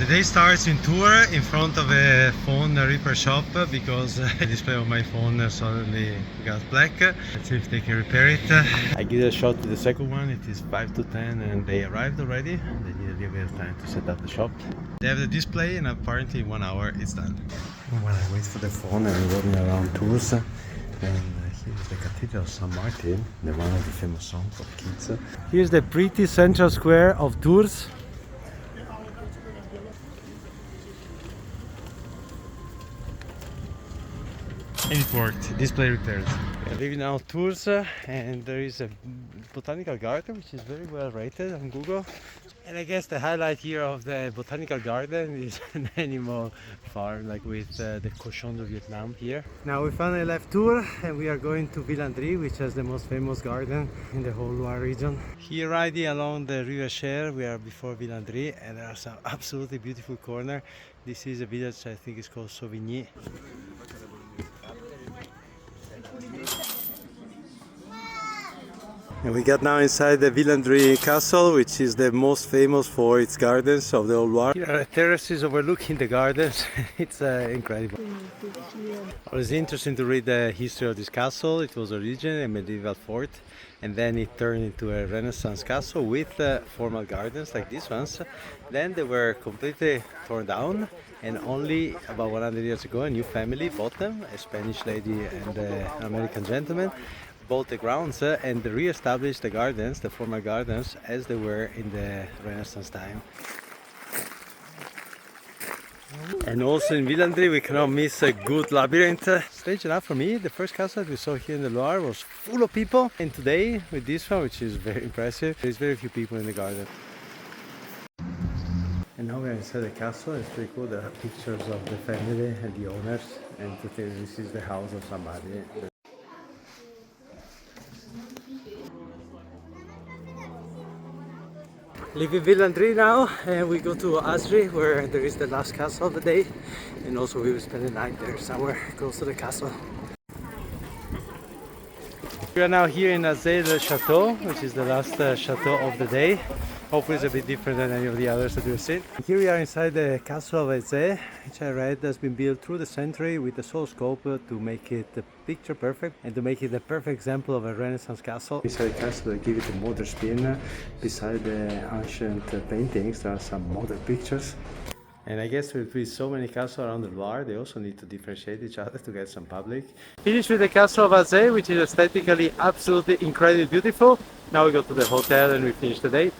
The day starts in Tours in front of a phone repair shop because the display of my phone suddenly got black. Let's see if they can repair it. I give it a shot to the second one. It is 5 to 10 and they arrived already. They need a little bit of time to set up the shop. They have the display and apparently in 1 hour it's done. While I wait for the phone, I'm walking around Tours and here's the Cathedral of St. Martin, the one of the famous songs of kids. Here's the pretty central square of Tours. And it worked, display repaired. We are leaving now Tours and there is a botanical garden which is very well rated on Google. And I guess the highlight here of the botanical garden is an animal farm, like with the cochon de Vietnam here. Now we finally left Tours and we are going to Villandry, which has the most famous garden in the whole Loire region. Here riding along the River Cher, we are before Villandry and there are some absolutely beautiful corners. This is a village I think is called Sauvigny. And we got now inside the Villandry Castle, which is the most famous for its gardens of the whole Loire. Here are terraces overlooking the gardens. It's incredible. It was interesting to read the history of this castle. It was originally a medieval fort and then it turned into a Renaissance castle with formal gardens like these ones. Then they were completely torn down and only about 100 years ago a new family bought them, a Spanish lady and an American gentleman. Bought the grounds and re-established the gardens, the former gardens, as they were in the Renaissance time. And also in Villandry we cannot miss a good labyrinth. Strange enough for me, the first castle that we saw here in the Loire was full of people, and today with this one, which is very impressive, there's very few people in the garden. And now we are inside the castle. It's pretty cool. There are pictures of the family and the owners, and today this is the house of somebody. Leaving Villandry now and we go to Azey, where there is the last castle of the day, and also we will spend the night there somewhere close to the castle. We are now here in Azey the Chateau, which is the last chateau of the day. Hopefully it's a bit different than any of the others that we've seen. Here we are inside the castle of Azey, which I read has been built through the century with the sole scope to make it picture perfect and to make it the perfect example of a Renaissance castle. Inside the castle they give it a modern spin. Beside the ancient paintings there are some modern pictures. And I guess with so many castles around the Loire, they also need to differentiate each other to get some public. Finished with the castle of Azey, which is aesthetically absolutely incredibly beautiful. Now we go to the hotel and we finish the day.